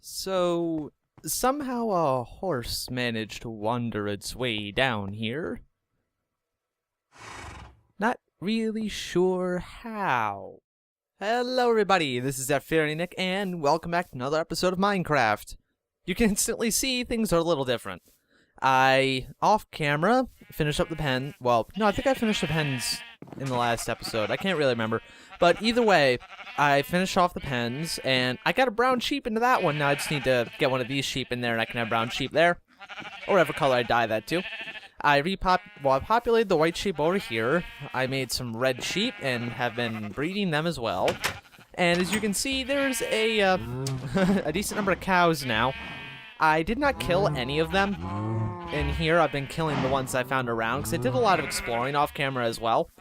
So, somehow a horse managed to wander its way down here. Not really sure how. Hello everybody, this is ZephyrianNick, and welcome back to another episode of Minecraft. You can instantly see things are a little different. I, off camera, finished up the pen. Well, no, I think I finished the pens in the last episode. I can't really remember. But either way, I finished off the pens, and I got a brown sheep into that one. Now I just need to get one of these sheep in there, and I can have brown sheep there. Or whatever color I dye that to. I populated the white sheep over here. I made some red sheep, and have been breeding them as well. And as you can see, there's a, a decent number of cows now. I did not kill any of them in here. I've been killing the ones I found around, because I did a lot of exploring off camera as well.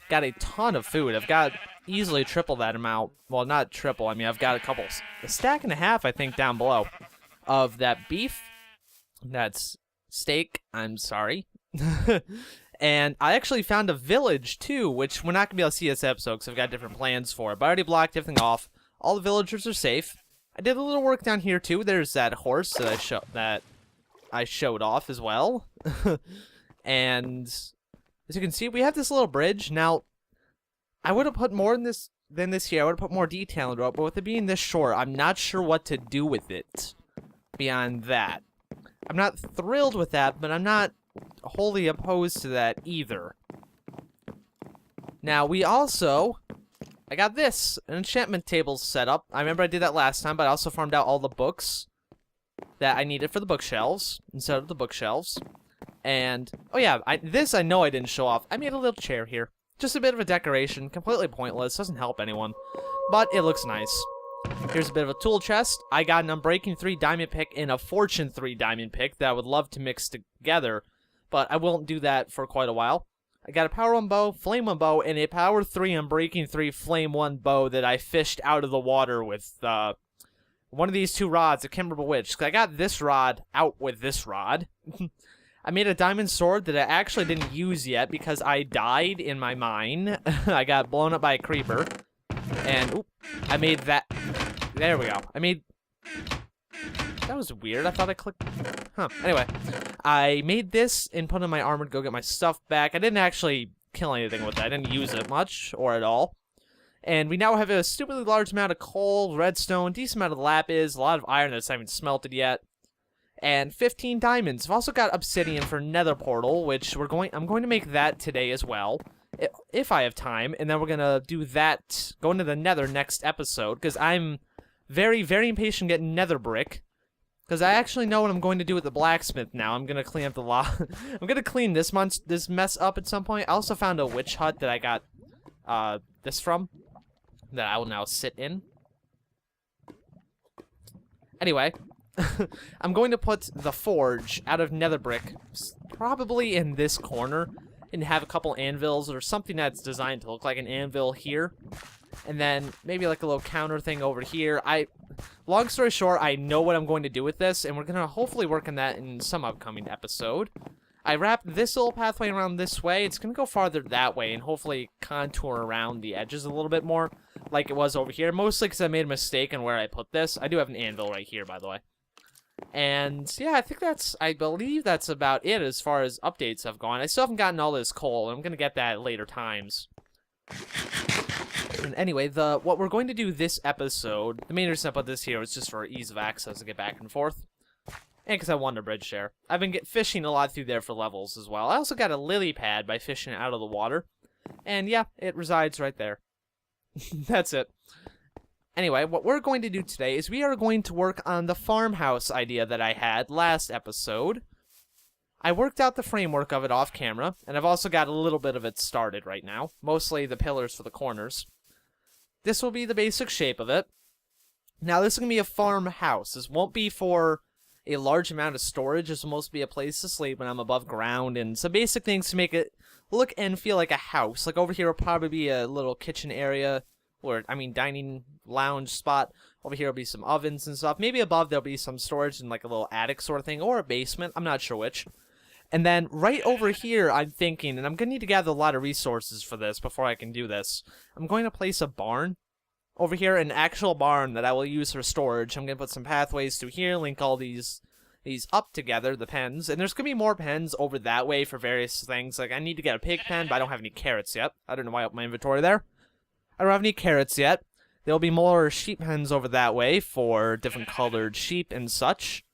Got a ton of food. I've got easily triple that amount. Well, not triple. I mean, I've got a stack and a half, I think, down below of that beef. That's steak. I'm sorry. And I actually found a village, too, which we're not going to be able to see this episode because I've got different plans for it. But I already blocked everything off. All the villagers are safe. I did a little work down here, too. There's that horse that I showed off as well. And as you can see, we have this little bridge. Now, I would have put more in this than this here. I would have put more detail into it, but with it being this short, I'm not sure what to do with it beyond that. I'm not thrilled with that, but I'm not wholly opposed to that either. Now, I got this, an enchantment table set up. I remember I did that last time, but I also farmed out all the books that I needed for the bookshelves instead of the bookshelves. And, oh yeah, this I know I didn't show off. I made a little chair here. Just a bit of a decoration, completely pointless, doesn't help anyone. But it looks nice. Here's a bit of a tool chest. I got an Unbreaking 3 diamond pick and a Fortune 3 diamond pick that I would love to mix together, but I won't do that for quite a while. I got a Power 1 bow, Flame 1 bow, and a Power 3 Unbreaking 3 Flame 1 bow that I fished out of the water with one of these two rods. I can't remember which, because I got this rod out with this rod. I made a diamond sword that I actually didn't use yet because I died in my mine. I got blown up by a creeper. And, oop, I made that. There we go. That was weird. I thought I clicked. Huh. Anyway, I made this and put on my armor to go get my stuff back. I didn't actually kill anything with it. I didn't use it much or at all. And we now have a stupidly large amount of coal, redstone, decent amount of lapis, a lot of iron that's not even smelted yet. And 15 diamonds. I've also got obsidian for nether portal, which I'm going to make that today as well, if I have time. And then we're going to do that, go into the nether next episode, because I'm very, very impatient getting nether brick. Because I actually know what I'm going to do with the blacksmith now. I'm going to clean up the I'm going to clean this mess up at some point. I also found a witch hut that I got this from, that I will now sit in. Anyway, I'm going to put the forge out of nether brick probably in this corner and have a couple anvils or something that's designed to look like an anvil here. And then maybe like a little counter thing over here. Long story short, I know what I'm going to do with this, and we're going to hopefully work on that in some upcoming episode. I wrapped this little pathway around this way. It's going to go farther that way and hopefully contour around the edges a little bit more like it was over here. Mostly because I made a mistake on where I put this. I do have an anvil right here, by the way. And yeah, I believe that's about it as far as updates have gone. I still haven't gotten all this coal, and I'm going to get that at later times. And anyway, what we're going to do this episode, the main reason I put this here is just for ease of access to get back and forth. And because I wanted a bridge share. I've been fishing a lot through there for levels as well. I also got a lily pad by fishing it out of the water. And yeah, it resides right there. That's it. Anyway, what we're going to do today is we are going to work on the farmhouse idea that I had last episode. I worked out the framework of it off camera, and I've also got a little bit of it started right now. Mostly the pillars for the corners. This will be the basic shape of it. Now, this is going to be a farmhouse. This won't be for a large amount of storage. This will mostly be a place to sleep when I'm above ground, and some basic things to make it look and feel like a house. Like over here will probably be a little kitchen area, or, dining lounge spot. Over here will be some ovens and stuff. Maybe above there'll be some storage in like a little attic sort of thing, or a basement. I'm not sure which. And then right over here, I'm thinking, and I'm going to need to gather a lot of resources for this before I can do this. I'm going to place a barn over here an actual barn that I will use for storage. I'm going to put some pathways through here, link all these up together, the pens. And there's going to be more pens over that way for various things. Like, I need to get a pig pen, but I don't have any carrots yet. I don't know why I opened my inventory there. I don't have any carrots yet. There'll be more sheep pens over that way for different colored sheep and such.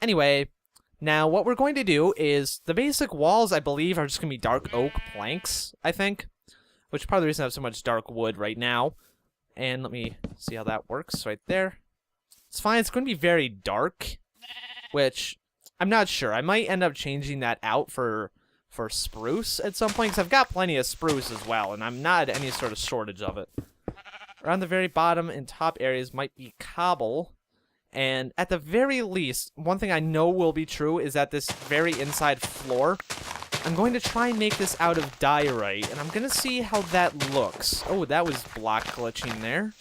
Anyway, now what we're going to do is the basic walls, I believe, are just going to be dark oak planks, I think. Which is part of the reason I have so much dark wood right now. And let me see how that works right there. It's fine. It's going to be very dark, which I'm not sure. I might end up changing that out for spruce at some point, because I've got plenty of spruce as well, and I'm not at any sort of shortage of it. Around the very bottom and top areas might be cobble, and at the very least, one thing I know will be true is that this very inside floor, I'm going to try and make this out of diorite, and I'm going to see how that looks. Oh, that was block glitching there.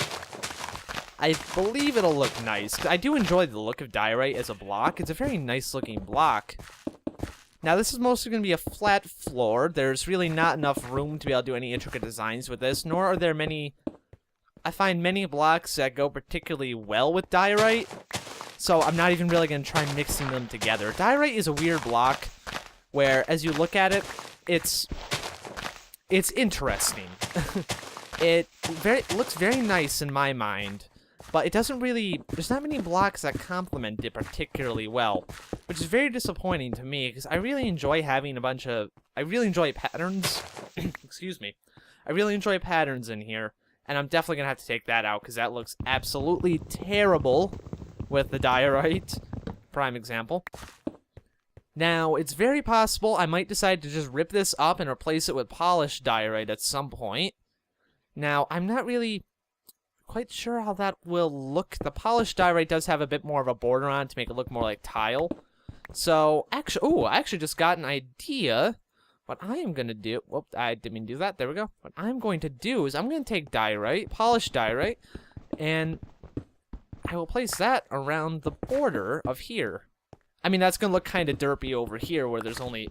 I believe it'll look nice. I do enjoy the look of diorite as a block. It's a very nice looking block. Now, this is mostly going to be a flat floor. There's really not enough room to be able to do any intricate designs with this, nor are there many... I find many blocks that go particularly well with diorite, so I'm not even really going to try mixing them together. Diorite is a weird block where, as you look at it, it's interesting. It looks very nice in my mind, but it doesn't really... There's not many blocks that complement it particularly well, which is very disappointing to me, because I really enjoy having a bunch of... I really enjoy patterns. Excuse me. I really enjoy patterns in here, and I'm definitely going to have to take that out, because that looks absolutely terrible with the diorite. Prime example. Now, it's very possible I might decide to just rip this up and replace it with polished diorite at some point. Now, I'm not really quite sure how that will look. The polished diorite does have a bit more of a border on it to make it look more like tile. So, actually, I actually just got an idea. What I am going to do... Whoop, I didn't mean to do that. There we go. What I'm going to do is I'm going to take diorite, polished diorite, and I will place that around the border of here. I mean, that's going to look kind of derpy over here where there's only,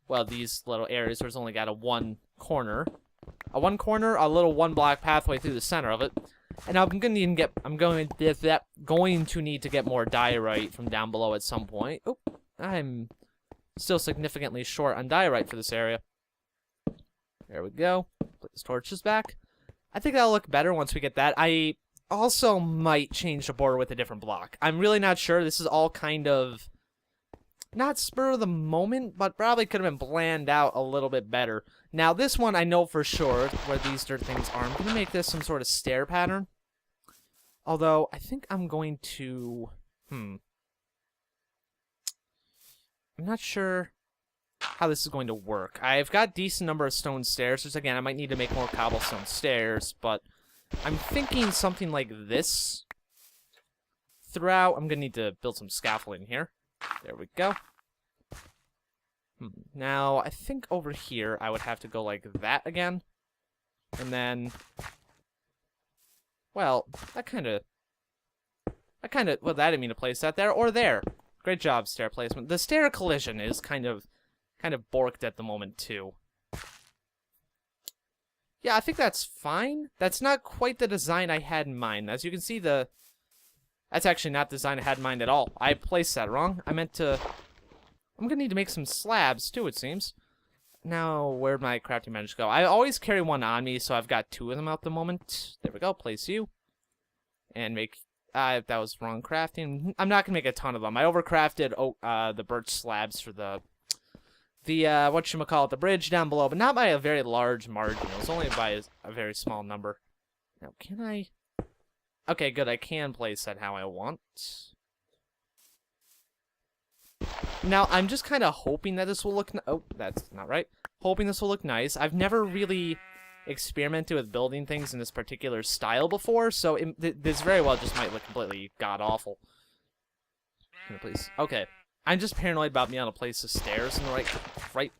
well, these little areas where there's only got a one corner, a little one block pathway through the center of it. And I'm going to need to get more diorite from down below at some point. Oh, I'm still significantly short on diorite for this area. There we go. Put the torches back. I think that'll look better once we get that. I also might change the border with a different block. I'm really not sure. This is all kind of... not spur of the moment, but probably could have been planned out a little bit better. Now, this one I know for sure where these dirt things are. I'm going to make this some sort of stair pattern. Although, I think I'm going to... I'm not sure how this is going to work. I've got a decent number of stone stairs, which again, I might need to make more cobblestone stairs, but I'm thinking something like this. Throughout, I'm going to need to build some scaffolding here. There we go. Now, I think over here, I would have to go like that again. And then... well, that kind of... well, I didn't mean to place that there, or there. Great job, stair placement. The stair collision is kind of borked at the moment, too. Yeah, I think that's fine. That's not quite the design I had in mind. As you can see, that's actually not the design I had in mind at all. I placed that wrong. I meant to... I'm going to need to make some slabs, too, it seems. Now, where'd my crafting manage go? I always carry one on me, so I've got two of them at the moment. There we go. Place you. And make... that was wrong crafting. I'm not going to make a ton of them. I overcrafted the birch slabs for the whatchamacallit, the bridge down below, but not by a very large margin. It was only by a very small number. Now, can I... okay, good. I can place that how I want. Now, I'm just kind of hoping that this will look... oh, that's not right. Hoping this will look nice. I've never really experimented with building things in this particular style before, so this very well just might look completely god-awful. Please. Okay. I'm just paranoid about being able to place the stairs in the right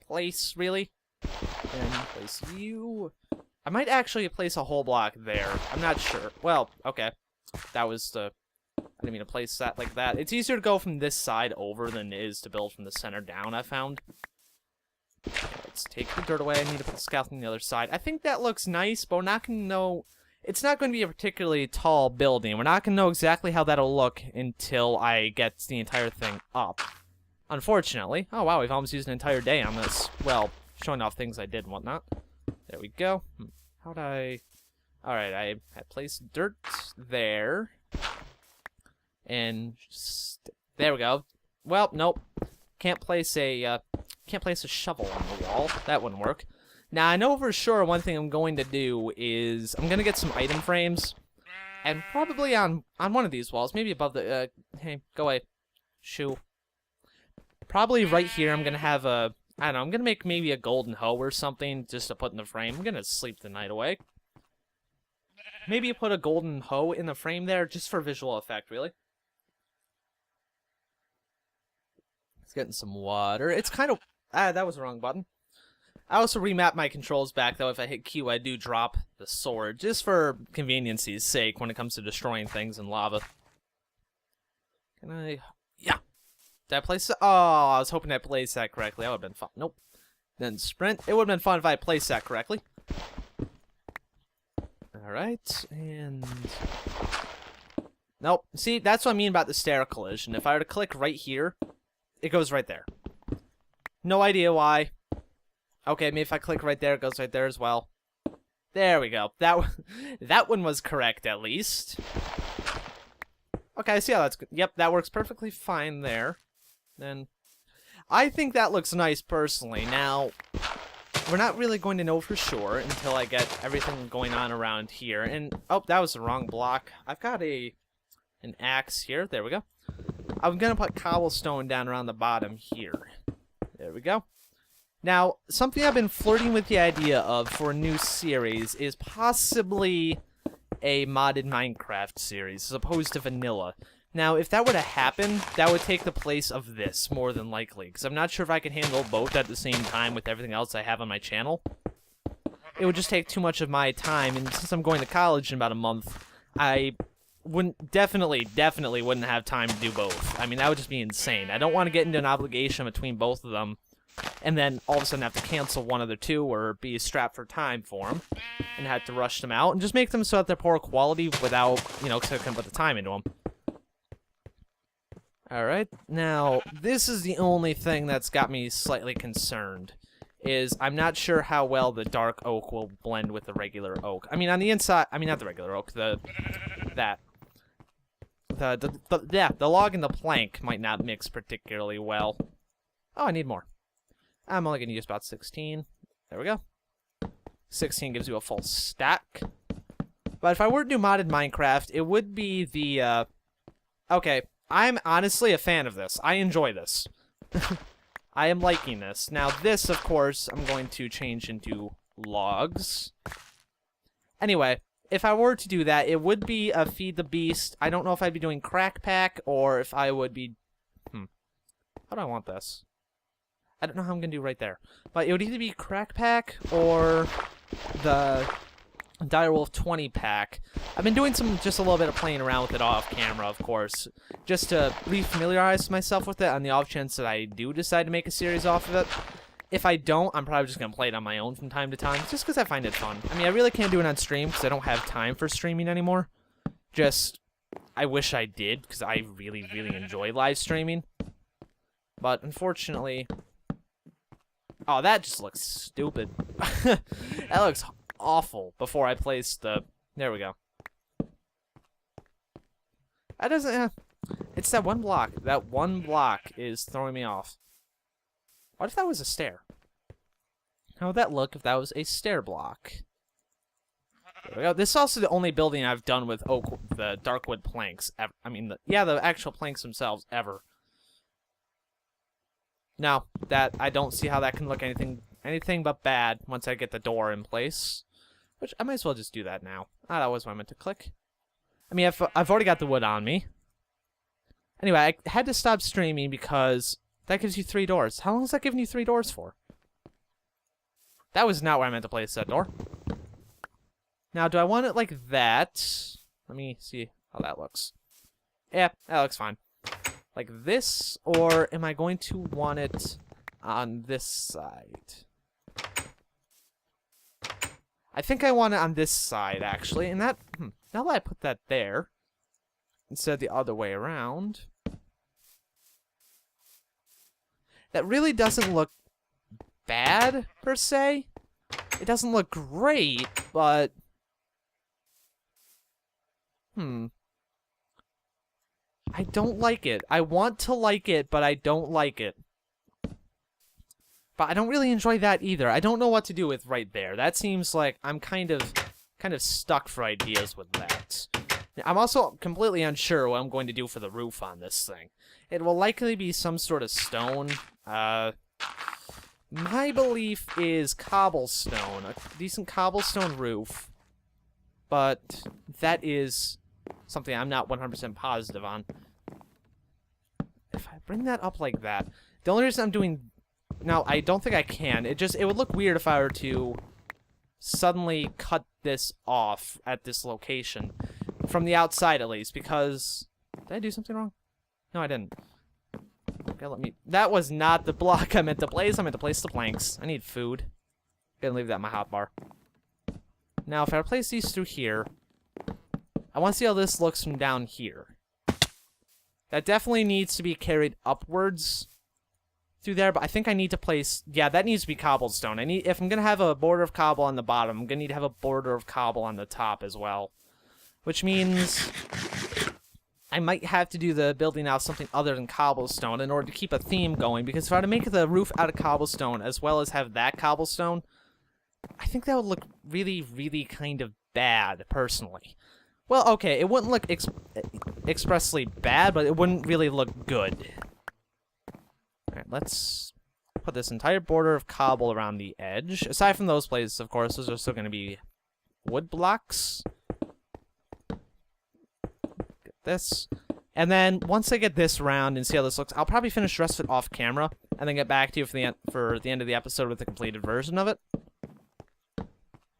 place, really. And place you... I might actually place a whole block there. I'm not sure. Well, okay. That was the... I didn't mean to place that like that. It's easier to go from this side over than it is to build from the center down, I found. Let's take the dirt away. I need to put the scaffolding on the other side. I think that looks nice, but we're not going to know it's not going to be a particularly tall building. We're not going to know exactly how that'll look until I get the entire thing up. Unfortunately. Oh, wow, we've almost used an entire day on this. Well, showing off things I did and whatnot. There we go. How'd I... Alright, I placed dirt there. And there we go. Well, nope. Can't place a shovel on the wall. That wouldn't work. Now, I know for sure one thing I'm going to do is I'm going to get some item frames. And probably on one of these walls. Maybe above the... hey, go away. Shoo. Probably right here I'm going to have a... I don't know, I'm going to make maybe a golden hoe or something just to put in the frame. I'm going to sleep the night away. Maybe put a golden hoe in the frame there just for visual effect, really. It's getting some water. It's kind of... that was the wrong button. I also remapped my controls back, though. If I hit Q, I do drop the sword, just for convenience's sake when it comes to destroying things in lava. Can I... Yeah. Did I place it? Oh, I was hoping I placed that correctly. That would have been fun. Nope. Then sprint. It would have been fun if I placed that correctly. Alright, and... Nope. See, that's what I mean about the stair collision. If I were to click right here, it goes right there. No idea why. Okay, maybe if I click right there, it goes right there as well. There we go. That one was correct, at least. Okay, I see how that's good. Yep, that works perfectly fine there. Then, I think that looks nice, personally. Now, we're not really going to know for sure until I get everything going on around here. And, oh, that was the wrong block. I've got an axe here. There we go. I'm going to put cobblestone down around the bottom here. There we go. Now, something I've been flirting with the idea of for a new series is possibly a modded Minecraft series as opposed to vanilla. Now, if that were to happen, that would take the place of this, more than likely, because I'm not sure if I can handle both at the same time with everything else I have on my channel. It would just take too much of my time, and since I'm going to college in about a month, I definitely wouldn't have time to do both. I mean, that would just be insane. I don't want to get into an obligation between both of them, and then all of a sudden have to cancel one of the two, or be strapped for time for them, and have to rush them out, and just make them so that they're poor quality without, you know, because I couldn't put the time into them. Alright, now, this is the only thing that's got me slightly concerned, is I'm not sure how well the dark oak will blend with the regular oak. I mean, on the inside, I mean, not the regular oak, the log and the plank might not mix particularly well. Oh, I need more. I'm only going to use about 16. There we go. 16 gives you a full stack. But if I were to do modded Minecraft, it would be the, okay, I'm honestly a fan of this. I enjoy this. I am liking this. Now this, of course, I'm going to change into logs. Anyway, if I were to do that, it would be a feed the beast. I don't know if I'd be doing crack pack or if I would be... How do I want this? I don't know how I'm going to do right there. But it would either be crack pack or the Direwolf 20 pack. I've been doing just a little bit of playing around with it off camera, of course, just to refamiliarize myself with it on the off chance that I do decide to make a series off of it. If I don't, I'm probably just going to play it on my own from time to time, just because I find it fun. I mean, I really can't do it on stream because I don't have time for streaming anymore. Just, I wish I did because I really enjoy live streaming. But unfortunately... Oh, that just looks stupid. That looks awful before I place the... There we go. That doesn't... It's that one block. That one block is throwing me off. What if that was a stair? How would that look if that was a stair block? There we go. This is also the only building I've done with the darkwood planks ever. I mean, the actual planks themselves ever. Now, I don't see how that can look anything but bad once I get the door in place. Which, I might as well just do that now. Ah, that was what I meant to click. I mean, I've already got the wood on me. Anyway, I had to stop streaming because that gives you 3 doors. How long is that giving you 3 doors for? That was not where I meant to place that door. Now, do I want it like that? Let me see how that looks. Yeah, that looks fine. Like this, or am I going to want it on this side? I think I want it on this side, actually. And that, now that I put that there, instead of the other way around, that really doesn't look bad, per se. It doesn't look great, but... I don't like it. I want to like it, but I don't like it. But I don't really enjoy that either. I don't know what to do with right there. That seems like I'm kind of stuck for ideas with that. I'm also completely unsure what I'm going to do for the roof on this thing. It will likely be some sort of stone. My belief is cobblestone. A decent cobblestone roof. But that is something I'm not 100% positive on. If I bring that up like that... The only reason I'm doing... Now, I don't think I can. It would look weird if I were to suddenly cut this off at this location. From the outside, at least, because... Did I do something wrong? No, I didn't. Okay, let me... That was not the block I meant to place. I meant to place the planks. I need food. Gonna leave that in my hotbar. Now, if I replace these through here... I want to see how this looks from down here. That definitely needs to be carried upwards through there, but I think I need to place... Yeah, that needs to be cobblestone. If I'm going to have a border of cobble on the bottom, I'm going to need to have a border of cobble on the top as well. Which means I might have to do the building out something other than cobblestone in order to keep a theme going, because if I were to make the roof out of cobblestone as well as have that cobblestone, I think that would look really, really kind of bad, personally. Well, okay, it wouldn't look expressly bad, but it wouldn't really look good. Alright, let's put this entire border of cobble around the edge. Aside from those places, of course, those are still going to be wood blocks. Get this. And then, once I get this around and see how this looks, I'll probably finish the rest of it off camera, and then get back to you for the end of the episode with the completed version of it.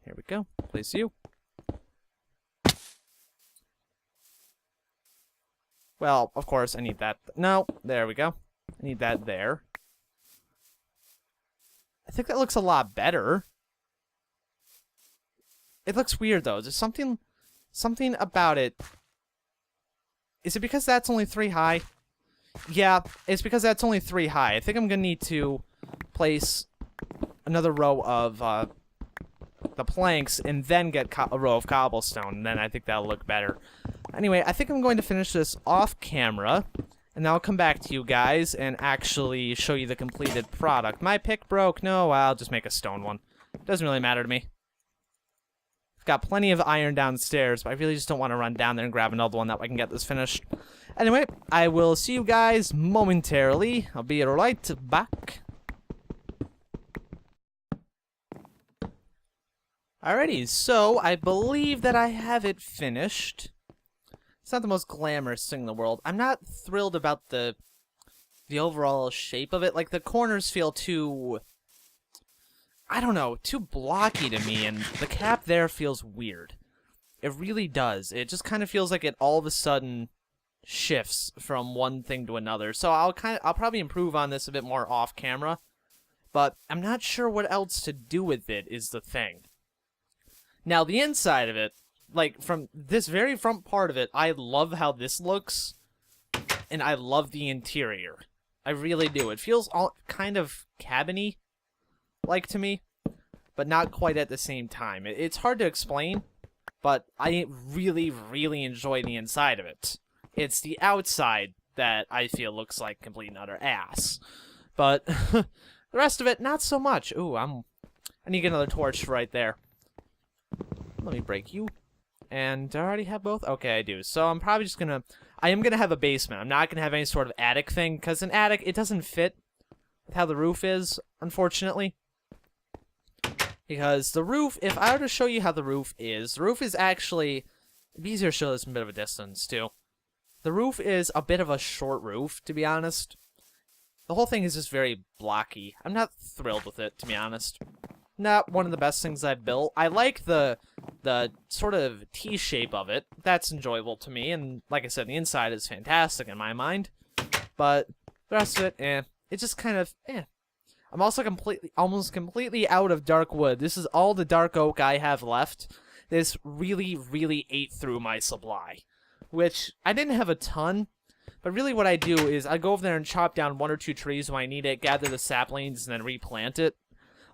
Here we go. Place you. Well, of course, I need that. No, there we go. I need that there. I think that looks a lot better. It looks weird, though. There's something about it. Is it because that's only 3 high? Yeah, it's because that's only 3 high. I think I'm going to need to place another row of the planks and then get a row of cobblestone, and then I think that'll look better. Anyway, I think I'm going to finish this off camera, and then I'll come back to you guys and actually show you the completed product. My pick broke. No, I'll just make a stone one. Doesn't really matter to me. I've got plenty of iron downstairs, but I really just don't want to run down there and grab another one that I can get this finished. Anyway, I will see you guys momentarily. I'll be right back. Alrighty, so I believe that I have it finished. It's not the most glamorous thing in the world. I'm not thrilled about the overall shape of it. Like, the corners feel too... I don't know, too blocky to me, and the cap there feels weird. It really does. It just kind of feels like it all of a sudden shifts from one thing to another. So I'll probably improve on this a bit more off camera, but I'm not sure what else to do with it is the thing. Now, the inside of it, like, from this very front part of it, I love how this looks, and I love the interior. I really do. It feels all kind of cabin-y, like, to me, but not quite at the same time. It's hard to explain, but I really, really enjoy the inside of it. It's the outside that I feel looks like complete and utter ass. But the rest of it, not so much. Ooh, I need to get another torch right there. Let me break you. And do I already have both? Okay, I do. So I'm probably just gonna... I am gonna have a basement. I'm not gonna have any sort of attic thing, because an attic, it doesn't fit with how the roof is, unfortunately. Because the roof, if I were to show you how the roof is actually... It'd be easier to show this from a bit of a distance, too. The roof is a bit of a short roof, to be honest. The whole thing is just very blocky. I'm not thrilled with it, to be honest. Not one of the best things I've built. I like the sort of T-shape of it. That's enjoyable to me, and like I said, the inside is fantastic in my mind. But the rest of it, it just kind of, I'm also almost completely out of dark wood. This is all the dark oak I have left. This really ate through my supply, which I didn't have a ton. But really what I do is I go over there and chop down 1 or 2 trees when I need it, gather the saplings, and then replant it.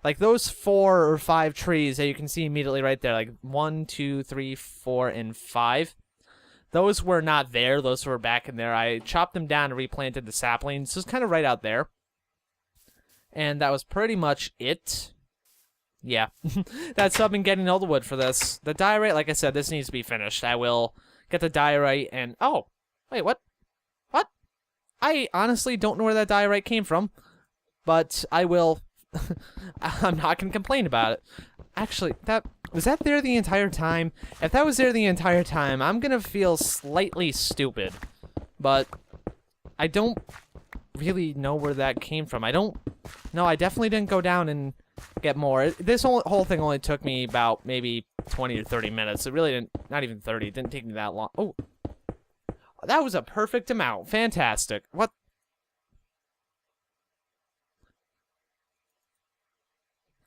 Like those 4 or 5 trees that you can see immediately right there, like 1, 2, 3, 4, and 5. Those were not there. Those were back in there. I chopped them down and replanted the saplings. Just kind of right out there. And that was pretty much it. Yeah. That's I've been getting all the wood for this. The diorite, like I said, this needs to be finished. I will get the diorite and... Oh! Wait, what? What? I honestly don't know where that diorite came from. But I will... I'm not going to complain about it. Actually, was that there the entire time? If that was there the entire time, I'm going to feel slightly stupid. But I don't really know where that came from. No, I definitely didn't go down and get more. This whole thing only took me about maybe 20 or 30 minutes. It really didn't, not even 30. It didn't take me that long. Oh, that was a perfect amount. Fantastic. What?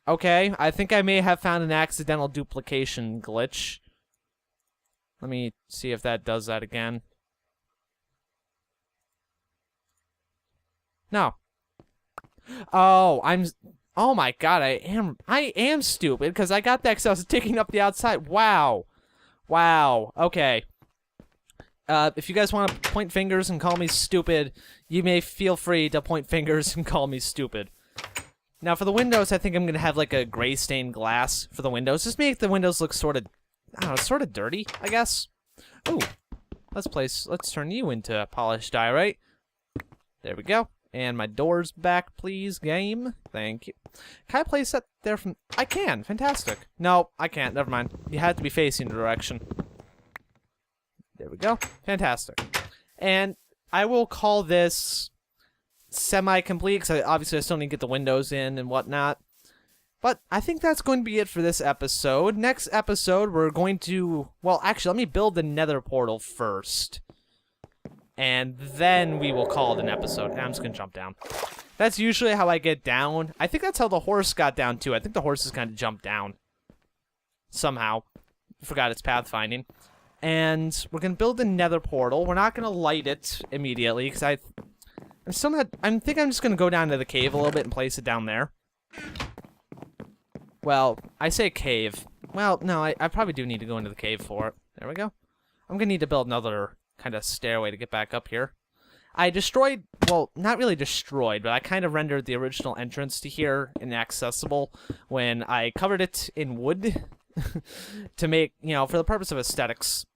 Okay, I think I may have found an accidental duplication glitch. Let me see if that does that again. No. Oh, oh my god, I am stupid because I got that because I was digging up the outside. Wow. Wow. Okay. If you guys want to point fingers and call me stupid, you may feel free to point fingers and call me stupid. Now, for the windows, I think I'm going to have, like, a gray stained glass for the windows. Just make the windows look sort of, I don't know, sort of dirty, I guess. Ooh. Let's turn you into polished diorite. There we go. And my door's back, please, game. Thank you. Can I place that there from... I can. Fantastic. No, I can't. Never mind. You have to be facing the direction. There we go. Fantastic. And I will call this... semi-complete, because obviously I still need to get the windows in and whatnot. But I think that's going to be it for this episode. Next episode, we're going to... Well, actually, let me build the nether portal first. And then we will call it an episode. And I'm just going to jump down. That's usually how I get down. I think that's how the horse got down, too. I think the horse is going to jump down. Somehow. Forgot its pathfinding. And we're going to build the nether portal. We're not going to light it immediately, because I think I'm just going to go down to the cave a little bit and place it down there. Well, I say cave. Well, no, I probably do need to go into the cave for it. There we go. I'm going to need to build another kind of stairway to get back up here. I destroyed, well, not really destroyed, but I kind of rendered the original entrance to here inaccessible when I covered it in wood to make, you know, for the purpose of aesthetics.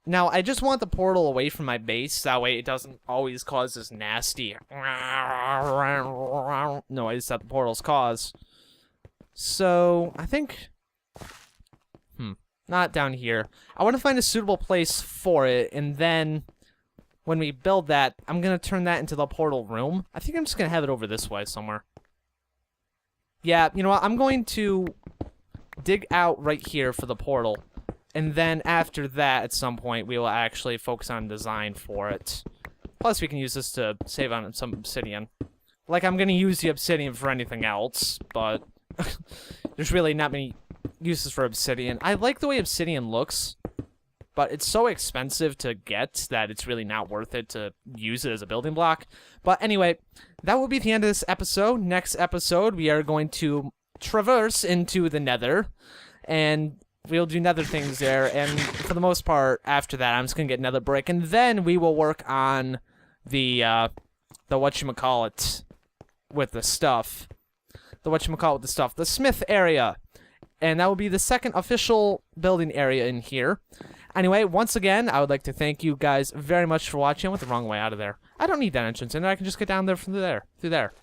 Now, I just want the portal away from my base, that way it doesn't always cause this nasty noise that the portals cause. So, I think... not down here. I want to find a suitable place for it, and then when we build that, I'm going to turn that into the portal room. I think I'm just going to have it over this way somewhere. Yeah, you know what? I'm going to dig out right here for the portal. And then after that, at some point, we will actually focus on design for it. Plus, we can use this to save on some obsidian. Like, I'm going to use the obsidian for anything else, but there's really not many uses for obsidian. I like the way obsidian looks, but it's so expensive to get that it's really not worth it to use it as a building block. But anyway, that will be the end of this episode. Next episode, we are going to traverse into the nether, and we'll do nether things there, and for the most part, after that, I'm just gonna get nether brick, and then we will work on the whatchamacallit with the stuff. The smith area. And that will be the second official building area in here. Anyway, once again, I would like to thank you guys very much for watching. I went the wrong way out of there. I don't need that entrance, and I can just get down there from there, through there.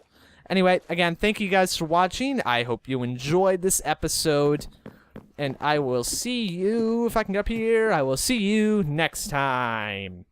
Anyway, again, thank you guys for watching. I hope you enjoyed this episode. And I will see you, if I can get up here, I will see you next time.